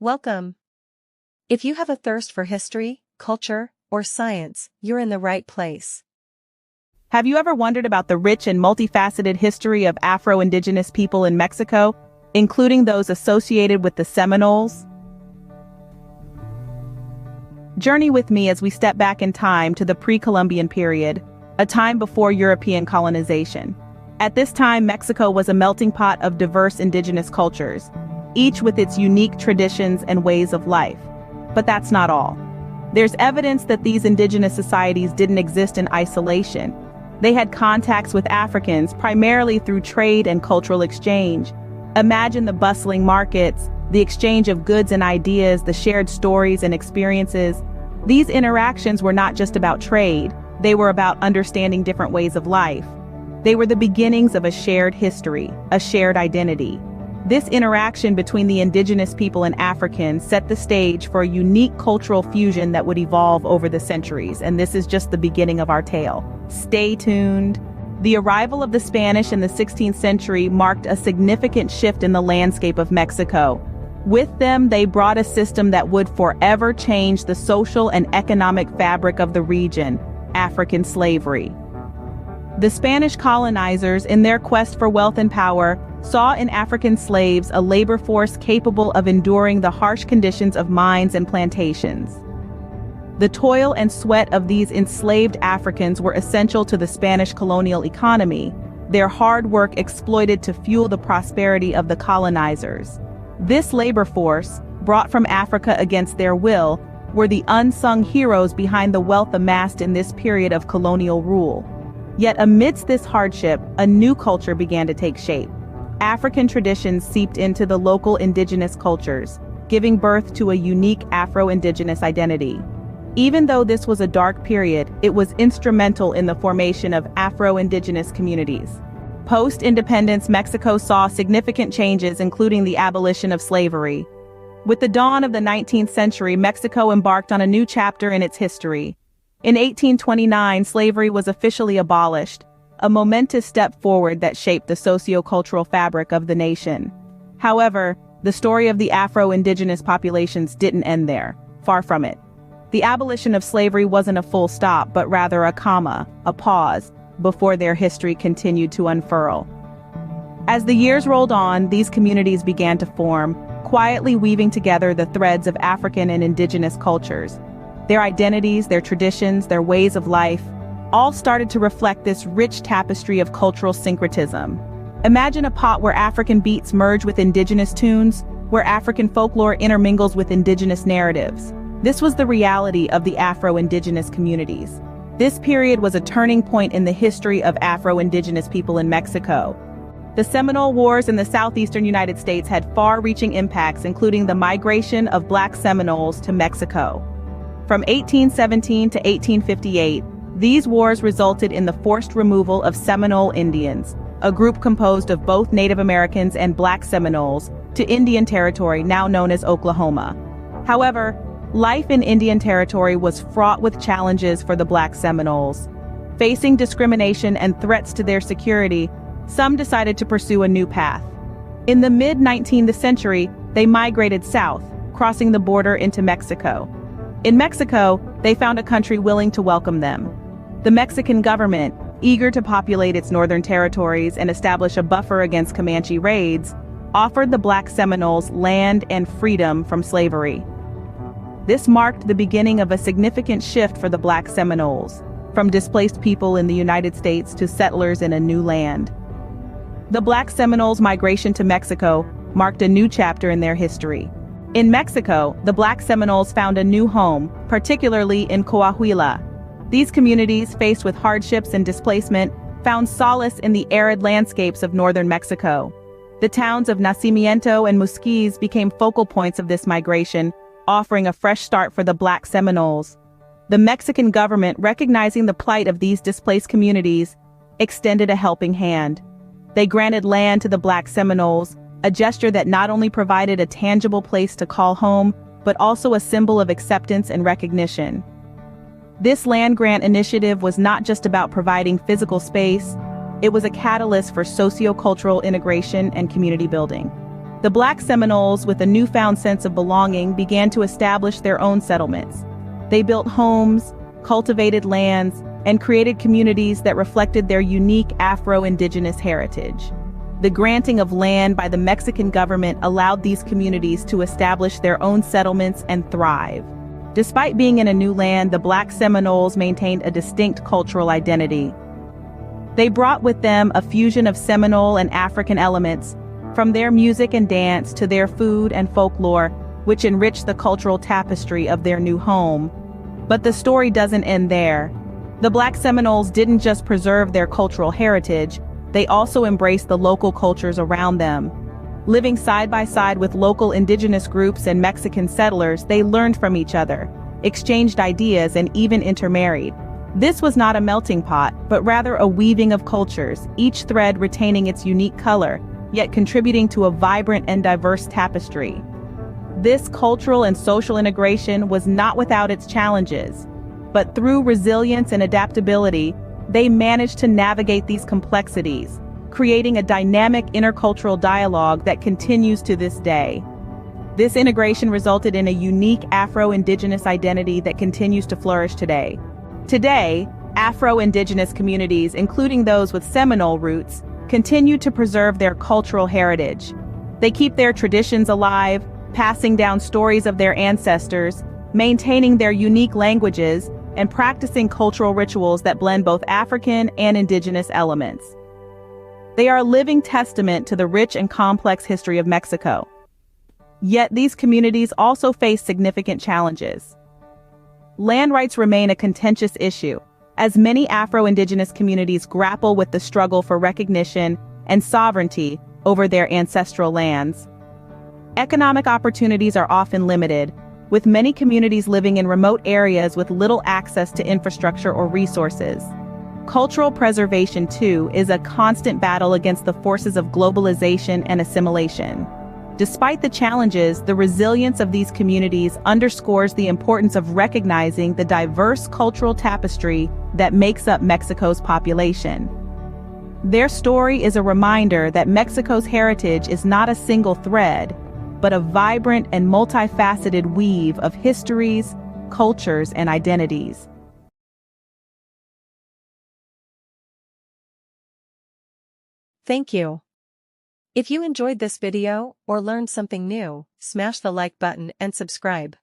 Welcome. If you have a thirst for history, culture, or science, you're in the right place. Have you ever wondered about the rich and multifaceted history of Afro-Indigenous people in Mexico, including those associated with the Seminoles? Journey with me as we step back in time to the pre-Columbian period, a time before European colonization. At this time, Mexico was a melting pot of diverse indigenous cultures, each with its unique traditions and ways of life. But that's not all. There's evidence that these indigenous societies didn't exist in isolation. They had contacts with Africans primarily through trade and cultural exchange. Imagine the bustling markets, the exchange of goods and ideas, the shared stories and experiences. These interactions were not just about trade, they were about understanding different ways of life. They were the beginnings of a shared history, a shared identity. This interaction between the indigenous people and Africans set the stage for a unique cultural fusion that would evolve over the centuries, and this is just the beginning of our tale. Stay tuned. The arrival of the Spanish in the 16th century marked a significant shift in the landscape of Mexico. With them, they brought a system that would forever change the social and economic fabric of the region: African slavery. The Spanish colonizers, in their quest for wealth and power, saw in African slaves a labor force capable of enduring the harsh conditions of mines and plantations. The toil and sweat of these enslaved Africans were essential to the Spanish colonial economy, their hard work exploited to fuel the prosperity of the colonizers. This labor force, brought from Africa against their will, were the unsung heroes behind the wealth amassed in this period of colonial rule. Yet amidst this hardship, a new culture began to take shape. African traditions seeped into the local indigenous cultures, giving birth to a unique Afro-Indigenous identity. Even though this was a dark period, it was instrumental in the formation of Afro-Indigenous communities. Post-independence, Mexico saw significant changes, including the abolition of slavery. With the dawn of the 19th century, Mexico embarked on a new chapter in its history. In 1829, slavery was officially abolished, a momentous step forward that shaped the socio-cultural fabric of the nation. However, the story of the Afro-Indigenous populations didn't end there. Far from it. The abolition of slavery wasn't a full stop, but rather a comma, a pause, before their history continued to unfurl. As the years rolled on, these communities began to form, quietly weaving together the threads of African and indigenous cultures. Their identities, their traditions, their ways of life, all started to reflect this rich tapestry of cultural syncretism. Imagine a pot where African beats merge with indigenous tunes, where African folklore intermingles with indigenous narratives. This was the reality of the Afro-Indigenous communities. This period was a turning point in the history of Afro-Indigenous people in Mexico. The Seminole Wars in the southeastern United States had far-reaching impacts, including the migration of Black Seminoles to Mexico. From 1817 to 1858, these wars resulted in the forced removal of Seminole Indians, a group composed of both Native Americans and Black Seminoles, to Indian Territory, now known as Oklahoma. However, life in Indian Territory was fraught with challenges for the Black Seminoles. Facing discrimination and threats to their security, some decided to pursue a new path. In the mid-19th century, they migrated south, crossing the border into Mexico. In Mexico, they found a country willing to welcome them. The Mexican government, eager to populate its northern territories and establish a buffer against Comanche raids, offered the Black Seminoles land and freedom from slavery. This marked the beginning of a significant shift for the Black Seminoles, from displaced people in the United States to settlers in a new land. The Black Seminoles' migration to Mexico marked a new chapter in their history. In Mexico, the Black Seminoles found a new home, particularly in Coahuila. These communities, faced with hardships and displacement, found solace in the arid landscapes of northern Mexico. The towns of Nacimiento and Musquiz became focal points of this migration, offering a fresh start for the Black Seminoles. The Mexican government, recognizing the plight of these displaced communities, extended a helping hand. They granted land to the Black Seminoles, a gesture that not only provided a tangible place to call home, but also a symbol of acceptance and recognition. This land grant initiative was not just about providing physical space, it was a catalyst for socio-cultural integration and community building. The Black Seminoles, with a newfound sense of belonging, began to establish their own settlements. They built homes, cultivated lands, and created communities that reflected their unique Afro-Indigenous heritage. The granting of land by the Mexican government allowed these communities to establish their own settlements and thrive. Despite being in a new land, the Black Seminoles maintained a distinct cultural identity. They brought with them a fusion of Seminole and African elements, from their music and dance to their food and folklore, which enriched the cultural tapestry of their new home. But the story doesn't end there. The Black Seminoles didn't just preserve their cultural heritage, they also embraced the local cultures around them. Living side by side with local indigenous groups and Mexican settlers, they learned from each other, exchanged ideas, and even intermarried. This was not a melting pot, but rather a weaving of cultures, each thread retaining its unique color, yet contributing to a vibrant and diverse tapestry. This cultural and social integration was not without its challenges, but through resilience and adaptability, they managed to navigate these complexities, creating a dynamic intercultural dialogue that continues to this day. This integration resulted in a unique Afro-Indigenous identity that continues to flourish today. Today, Afro-Indigenous communities, including those with Seminole roots, continue to preserve their cultural heritage. They keep their traditions alive, passing down stories of their ancestors, maintaining their unique languages, and practicing cultural rituals that blend both African and Indigenous elements. They are a living testament to the rich and complex history of Mexico. Yet these communities also face significant challenges. Land rights remain a contentious issue, as many Afro-Indigenous communities grapple with the struggle for recognition and sovereignty over their ancestral lands. Economic opportunities are often limited, with many communities living in remote areas with little access to infrastructure or resources. Cultural preservation, too, is a constant battle against the forces of globalization and assimilation. Despite the challenges, the resilience of these communities underscores the importance of recognizing the diverse cultural tapestry that makes up Mexico's population. Their story is a reminder that Mexico's heritage is not a single thread, but a vibrant and multifaceted weave of histories, cultures, and identities. Thank you. If you enjoyed this video or learned something new, smash the like button and subscribe.